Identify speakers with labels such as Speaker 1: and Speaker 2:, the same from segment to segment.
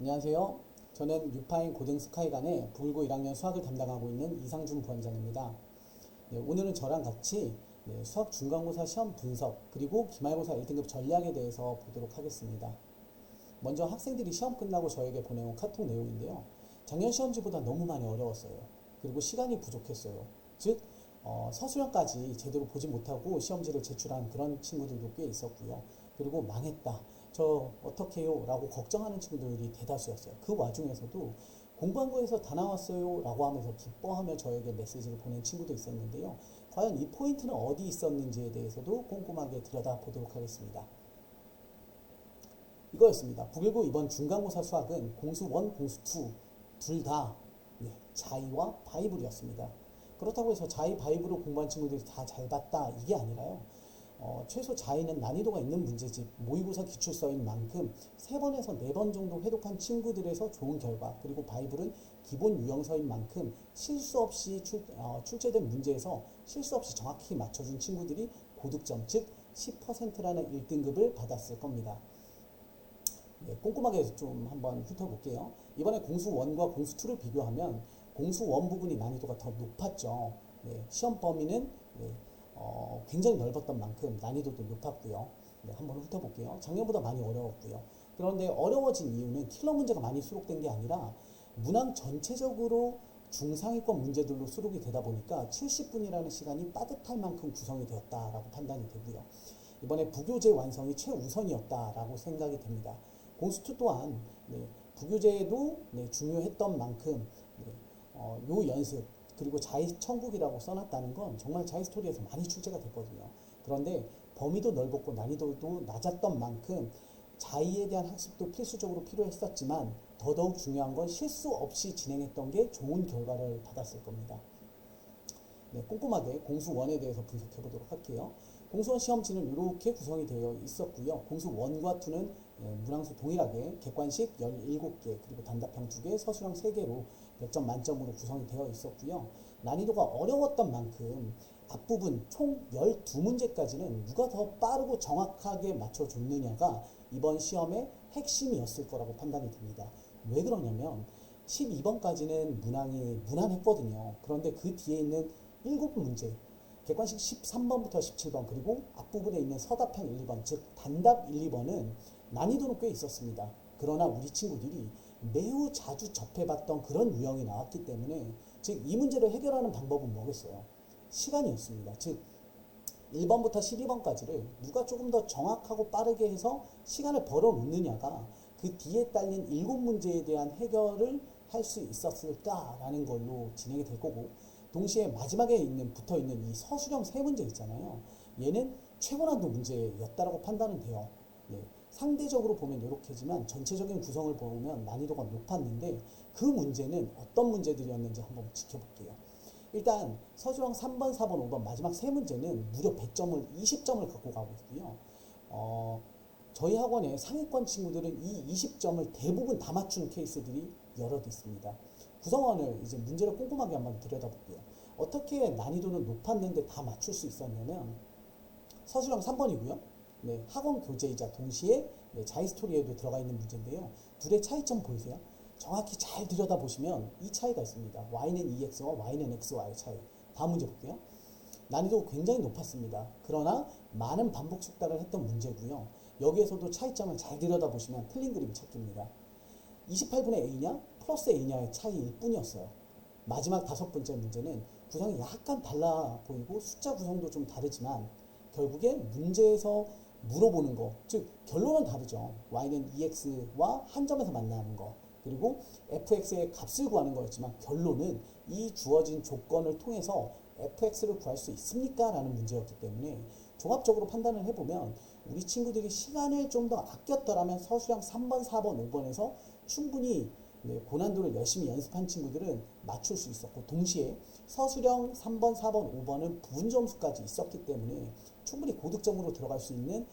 Speaker 1: 안녕하세요. 저는 유파인 고등 스카이간의 불고 1학년 수학을 담당하고 있는 이상준 부원장입니다. 네, 오늘은 저랑 같이 수학 중간고사 시험 분석 그리고 기말고사 1등급 전략에 대해서 보도록 하겠습니다. 먼저 학생들이 시험 끝나고 저에게 보내온 카톡 내용인데요. 작년 시험지보다 너무 많이 어려웠어요. 그리고 시간이 부족했어요. 즉 서술형까지 제대로 보지 못하고 시험지를 제출한 그런 친구들도 꽤 있었고요. 그리고 망했다. 저 어떡해요? 라고 걱정하는 친구들이 대다수였어요. 그 와중에서도 공부한 거에서 다 나왔어요 라고 하면서 기뻐하며 저에게 메시지를 보낸 친구도 있었는데요. 과연 이 포인트는 어디 있었는지에 대해서도 꼼꼼하게 들여다보도록 하겠습니다. 이거였습니다. 919 이번 중간고사 수학은 공수 1, 공수 2 둘 다 자의와 바이블이었습니다. 그렇다고 해서 자의 바이블로 공부한 친구들이 다 잘 봤다 이게 아니라요. 최소 자의는 난이도가 있는 문제집 모의고사 기출서인 만큼 3번에서 4번 정도 회독한 친구들에서 좋은 결과, 그리고 바이블은 기본 유형서인 만큼 실수 없이 출제된 문제에서 실수 없이 정확히 맞춰준 친구들이 고득점, 즉 10%라는 1등급을 받았을 겁니다. 꼼꼼하게 좀 한번 훑어볼게요. 이번에 공수 1과 공수 2를 비교하면 공수 1 부분이 난이도가 더 높았죠. 시험 범위는 굉장히 넓었던 만큼 난이도도 높았고요. 한번 훑어볼게요. 작년보다 많이 어려웠고요. 그런데 어려워진 이유는 킬러 문제가 많이 수록된 게 아니라 문항 전체적으로 중상위권 문제들로 수록이 되다 보니까 70분이라는 시간이 빠듯할 만큼 구성이 되었다라고 판단이 되고요. 이번에 부교재 완성이 최우선이었다라고 생각이 됩니다. 공수2 또한 부교재도 중요했던 만큼 요 연습 그리고 자의 천국이라고 써놨다는 건 정말 자의 스토리에서 많이 출제가 됐거든요. 그런데 범위도 넓었고 난이도도 낮았던 만큼 자의에 대한 학습도 필수적으로 필요했었지만 더더욱 중요한 건 실수 없이 진행했던 게 좋은 결과를 받았을 겁니다. 꼼꼼하게 공수 1에 대해서 분석해 보도록 할게요. 공수 1 시험지는 이렇게 구성이 되어 있었고요. 공수 1과 2는 문항수 동일하게 객관식 17개 그리고 단답형 2개, 서술형 3개로 100점 만점으로 구성이 되어 있었고요. 난이도가 어려웠던 만큼 앞부분 총 12문제까지는 누가 더 빠르고 정확하게 맞춰줬느냐가 이번 시험의 핵심이었을 거라고 판단이 됩니다. 왜 그러냐면 12번까지는 문항이 무난했거든요. 그런데 그 뒤에 있는 7문제 객관식 13번부터 17번 그리고 앞부분에 있는 서답형 1, 2번 즉 단답 1, 2번은 난이도는 꽤 있었습니다. 그러나 우리 친구들이 매우 자주 접해봤던 그런 유형이 나왔기 때문에 즉 이 문제를 해결하는 방법은 뭐겠어요? 시간이었습니다. 즉 1번부터 12번까지를 누가 조금 더 정확하고 빠르게 해서 시간을 벌어 놓느냐가 그 뒤에 딸린 7문제에 대한 해결을 할 수 있었을까라는 걸로 진행이 될 거고, 동시에 마지막에 붙어있는 이 서술형 3문제 있잖아요. 얘는 최고난도 문제였다라고 판단은 돼요. 상대적으로 보면 이렇게지만 전체적인 구성을 보면 난이도가 높았는데 그 문제는 어떤 문제들이었는지 한번 지켜볼게요. 일단 서술형 3번, 4번, 5번 마지막 3문제는 무려 100점을 20점을 갖고 가고 있고요. 저희 학원의 상위권 친구들은 이 20점을 대부분 다 맞춘 케이스들이 여럿 있습니다. 구성원을 이제 문제를 꼼꼼하게 한번 들여다볼게요. 어떻게 난이도는 높았는데 다 맞출 수 있었냐면 서술형 3번이고요. 학원 교재이자 동시에 자의 스토리에도 들어가 있는 문제인데요. 둘의 차이점 보이세요? 정확히 잘 들여다보시면 이 차이가 있습니다. y는 2x와 y는 x와의 차이. 다음 문제 볼게요. 난이도 굉장히 높았습니다. 그러나 많은 반복 숙달을 했던 문제고요. 여기에서도 차이점을 잘 들여다보시면 틀린 그림 찾기입니다. 28분의 a냐 플러스 a냐의 차이일 뿐이었어요. 마지막 5번째 문제는 구성이 약간 달라 보이고 숫자 구성도 좀 다르지만 결국에 문제에서 물어보는 거, 즉 결론은 다르죠. y는 2x와 한 점에서 만나는 거, 그리고 fx의 값을 구하는 거였지만 결론은 이 주어진 조건을 통해서 fx를 구할 수 있습니까? 라는 문제였기 때문에 종합적으로 판단을 해보면 우리 친구들이 시간을 좀 더 아꼈더라면 서술형 3번, 4번, 5번에서 충분히 고난도를 열심히 연습한 친구들은 맞출 수 있었고, 동시에 서술형 3번, 4번, 5번은 부분 점수까지 있었기 때문에 충분히 고득점으로 들어갈 수 있는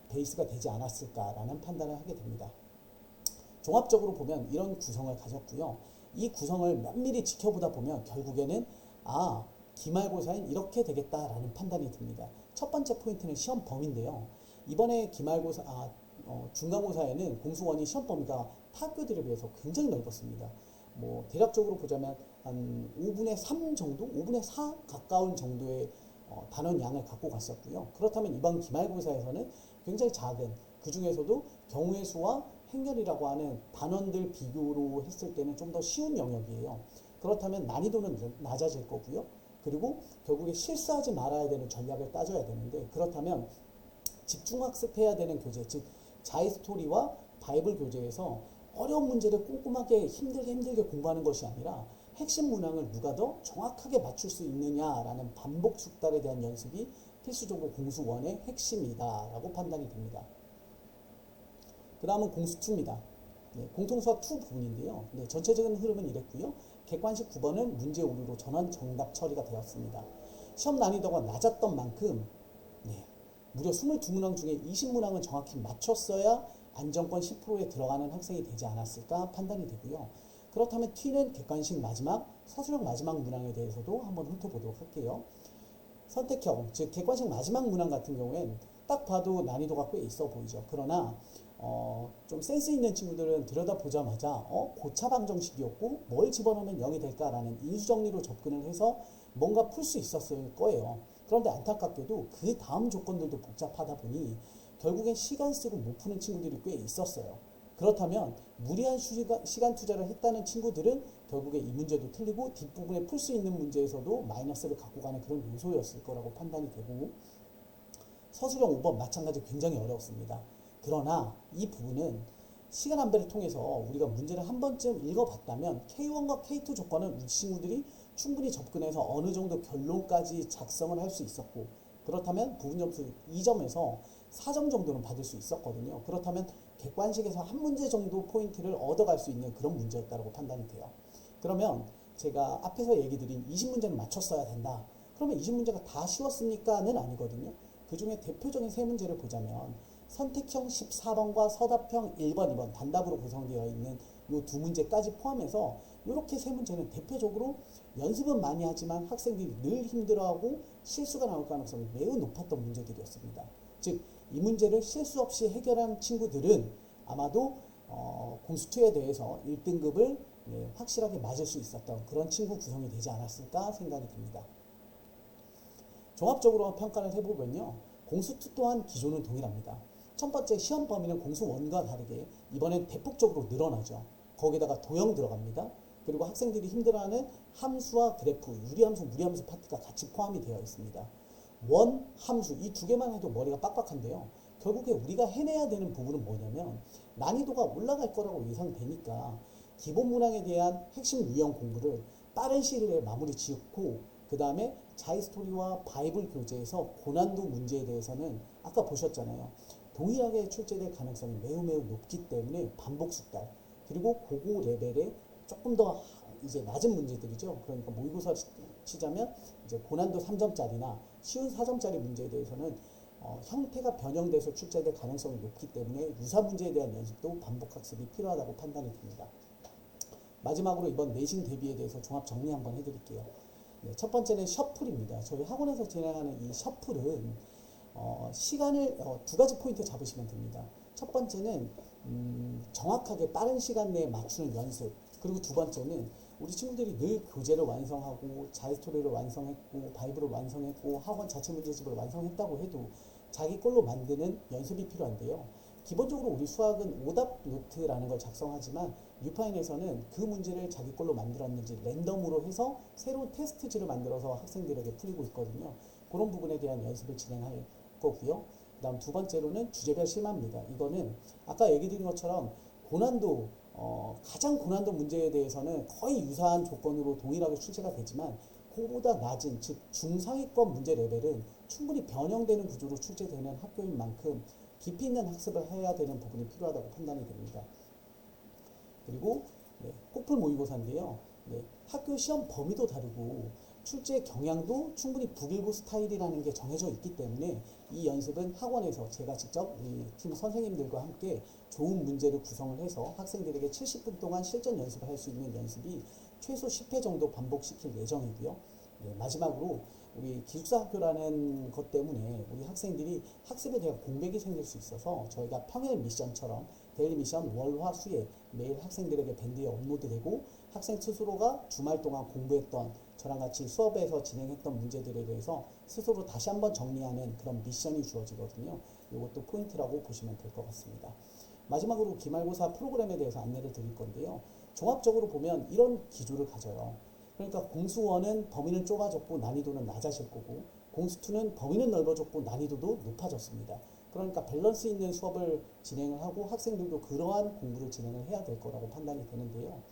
Speaker 1: 베이스가 되지 않았을까라는 판단을 하게 됩니다. 종합적으로 보면 이런 구성을 가졌고요. 이 구성을 면밀히 지켜보다 보면 결국에는 기말고사엔 이렇게 되겠다라는 판단이 듭니다. 첫 번째 포인트는 시험 범위인데요. 이번에 기말고사 중간고사에는 공수원이 시험 범위가 타 학교들에 비해서 굉장히 넓었습니다. 뭐 대략적으로 보자면 한 5분의 3 정도, 5분의 4 가까운 정도의 단원 양을 갖고 갔었고요. 그렇다면 이번 기말고사에서는 굉장히 작은, 그 중에서도 경우의 수와 행렬이라고 하는 단원들 비교로 했을 때는 좀 더 쉬운 영역이에요. 그렇다면 난이도는 낮아질 거고요. 그리고 결국에 실수하지 말아야 되는 전략을 따져야 되는데, 그렇다면 집중학습해야 되는 교재, 즉 자이스토리와 바이블 교재에서 어려운 문제를 꼼꼼하게 힘들게 공부하는 것이 아니라 핵심 문항을 누가 더 정확하게 맞출 수 있느냐라는 반복 숙달에 대한 연습이 필수적으로 공수1의 핵심이다라고 판단이 됩니다. 그 다음은 공수2입니다. 네, 공통수학 2 부분인데요. 네, 전체적인 흐름은 이랬고요. 객관식 9번은 문제 오류로 전원 정답 처리가 되었습니다. 시험 난이도가 낮았던 만큼 무려 22문항 중에 20문항은 정확히 맞췄어야 안정권 10%에 들어가는 학생이 되지 않았을까 판단이 되고요. 그렇다면 T는 객관식 마지막, 서술형 마지막 문항에 대해서도 한번 훑어보도록 할게요. 선택형, 즉 객관식 마지막 문항 같은 경우엔 딱 봐도 난이도가 꽤 있어 보이죠. 그러나 좀 센스 있는 친구들은 들여다보자마자 고차 방정식이었고 뭘 집어넣으면 0이 될까라는 인수정리로 접근을 해서 뭔가 풀 수 있었을 거예요. 그런데 안타깝게도 그 다음 조건들도 복잡하다 보니 결국엔 시간 쓰고 못 푸는 친구들이 꽤 있었어요. 그렇다면 무리한 시간 투자를 했다는 친구들은 결국에 이 문제도 틀리고 뒷부분에 풀 수 있는 문제에서도 마이너스를 갖고 가는 그런 요소였을 거라고 판단이 되고, 서술형 5번 마찬가지 굉장히 어려웠습니다. 그러나 이 부분은 시간 안배를 통해서 우리가 문제를 한 번쯤 읽어봤다면 K1과 K2 조건은 우리 친구들이 충분히 접근해서 어느 정도 결론까지 작성을 할 수 있었고, 그렇다면 부분 점수 2점에서 4점 정도는 받을 수 있었거든요. 그렇다면 객관식에서 한 문제 정도 포인트를 얻어갈 수 있는 그런 문제였다고 판단이 돼요. 그러면 제가 앞에서 얘기 드린 20문제는 맞췄어야 된다. 그러면 20문제가 다 쉬웠습니까?는 아니거든요. 그 중에 대표적인 세 문제를 보자면 선택형 14번과 서답형 1번, 2번 단답으로 구성되어 있는 이 두 문제까지 포함해서 이렇게 세 문제는 대표적으로 연습은 많이 하지만 학생들이 늘 힘들어하고 실수가 나올 가능성이 매우 높았던 문제들이었습니다. 즉, 이 문제를 실수 없이 해결한 친구들은 아마도 공수2에 대해서 1등급을 확실하게 맞을 수 있었던 그런 친구 구성이 되지 않았을까 생각이 듭니다. 종합적으로 평가를 해보면요, 공수2 또한 기조는 동일합니다. 첫 번째, 시험 범위는 공수1과 다르게 이번엔 대폭적으로 늘어나죠. 거기다가 도형 들어갑니다. 그리고 학생들이 힘들어하는 함수와 그래프, 유리함수, 무리함수 파트가 같이 포함이 되어 있습니다. 원, 함수 이 두 개만 해도 머리가 빡빡한데요. 결국에 우리가 해내야 되는 부분은 뭐냐면 난이도가 올라갈 거라고 예상되니까 기본 문항에 대한 핵심 유형 공부를 빠른 시일 내에 마무리 짓고, 그 다음에 자이스토리와 바이블 교재에서 고난도 문제에 대해서는 아까 보셨잖아요. 동일하게 출제될 가능성이 매우 높기 때문에 반복 숙달, 그리고 고고 레벨의 조금 더 이제 낮은 문제들이죠. 그러니까 모의고사 치자면 이제 고난도 3점짜리나 쉬운 4점짜리 문제에 대해서는 형태가 변형돼서 출제될 가능성이 높기 때문에 유사 문제에 대한 연습도 반복 학습이 필요하다고 판단이 됩니다. 마지막으로 이번 내신 대비에 대해서 종합 정리 한번 해드릴게요. 네, 첫 번째는 셔플입니다. 저희 학원에서 진행하는 이 셔플은 시간을 두 가지 포인트 잡으시면 됩니다. 첫 번째는 정확하게 빠른 시간 내에 맞추는 연습, 그리고 두 번째는 우리 친구들이 늘 교재를 완성하고 자이스토리를 완성했고 바이블을 완성했고 학원 자체 문제집을 완성했다고 해도 자기 걸로 만드는 연습이 필요한데요. 기본적으로 우리 수학은 오답 노트라는 걸 작성하지만 뉴파인에서는 그 문제를 자기 걸로 만들었는지 랜덤으로 해서 새로운 테스트지를 만들어서 학생들에게 풀리고 있거든요. 그런 부분에 대한 연습을 진행할 거고요. 그 다음 두 번째로는 주제별 심화입니다. 이거는 아까 얘기 드린 것처럼 고난도 가장 고난도 문제에 대해서는 거의 유사한 조건으로 동일하게 출제가 되지만 그보다 낮은, 즉 중상위권 문제 레벨은 충분히 변형되는 구조로 출제되는 학교인 만큼 깊이 있는 학습을 해야 되는 부분이 필요하다고 판단이 됩니다. 그리고 코플 모의고사인데요. 학교 시험 범위도 다르고 출제 경향도 충분히 북일부 스타일이라는 게 정해져 있기 때문에 이 연습은 학원에서 제가 직접 우리 팀 선생님들과 함께 좋은 문제를 구성을 해서 학생들에게 70분 동안 실전 연습을 할 수 있는 연습이 최소 10회 정도 반복시킬 예정이고요. 마지막으로 우리 기숙사 학교라는 것 때문에 우리 학생들이 학습에 대한 공백이 생길 수 있어서 저희가 평일 미션처럼 데일리 미션 월화수에 매일 학생들에게 밴드에 업로드되고 학생 스스로가 주말 동안 공부했던 저랑 같이 수업에서 진행했던 문제들에 대해서 스스로 다시 한번 정리하는 그런 미션이 주어지거든요. 이것도 포인트라고 보시면 될 것 같습니다. 마지막으로 기말고사 프로그램에 대해서 안내를 드릴 건데요. 종합적으로 보면 이런 기조를 가져요. 그러니까 공수1은 범위는 좁아졌고 난이도는 낮아질 거고, 공수2는 범위는 넓어졌고 난이도도 높아졌습니다. 그러니까 밸런스 있는 수업을 진행을 하고 학생들도 그러한 공부를 진행을 해야 될 거라고 판단이 되는데요.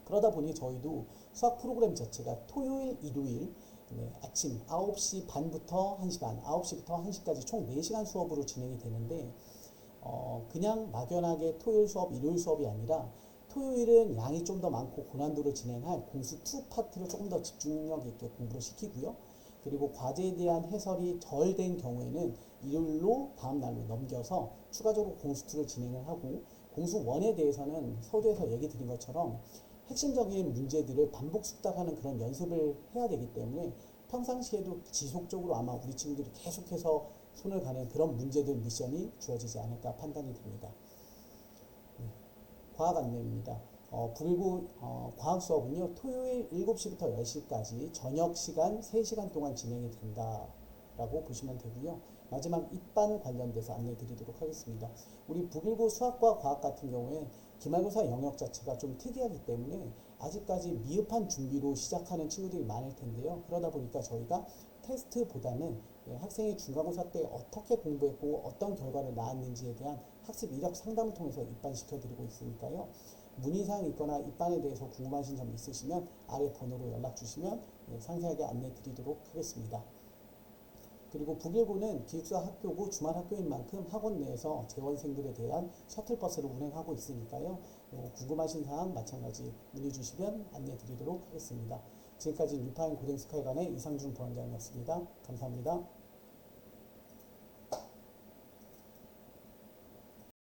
Speaker 1: 그러다 보니 저희도 수학 프로그램 자체가 토요일, 일요일 아침 9시 반부터 1시 반, 9시부터 1시까지 총 4시간 수업으로 진행이 되는데 그냥 막연하게 토요일 수업, 일요일 수업이 아니라 토요일은 양이 좀 더 많고 고난도를 진행할 공수 2 파트를 조금 더 집중력 있게 공부를 시키고요. 그리고 과제에 대한 해설이 덜 된 경우에는 일요일로 다음 날로 넘겨서 추가적으로 공수 2를 진행을 하고, 공수 1에 대해서는 서두에서 얘기 드린 것처럼 핵심적인 문제들을 반복 숙달하는 그런 연습을 해야 되기 때문에 평상시에도 지속적으로 아마 우리 친구들이 계속해서 손을 가는 그런 문제들 미션이 주어지지 않을까 판단이 됩니다. 과학 안내입니다. 불구 과학 수업은요, 토요일 7시부터 10시까지 저녁 시간 3시간 동안 진행이 된다라고 보시면 되고요. 마지막 입반 관련돼서 안내 드리도록 하겠습니다. 우리 북일고 수학과 과학 같은 경우에 기말고사 영역 자체가 좀 특이하기 때문에 아직까지 미흡한 준비로 시작하는 친구들이 많을 텐데요. 그러다 보니까 저희가 테스트보다는 학생이 중간고사 때 어떻게 공부했고 어떤 결과를 낳았는지에 대한 학습 이력 상담을 통해서 입반시켜 드리고 있으니까요. 문의사항이 있거나 입반에 대해서 궁금하신 점 있으시면 아래 번호로 연락 주시면 상세하게 안내 드리도록 하겠습니다. 그리고 북일고는 기숙사 학교고 주말 학교인 만큼 학원 내에서 재원생들에 대한 셔틀버스를 운행하고 있으니까요. 궁금하신 사항 마찬가지 문의 주시면 안내 드리도록 하겠습니다. 지금까지 뉴파인 고등스카이관의 이상준 부원장이었습니다. 감사합니다.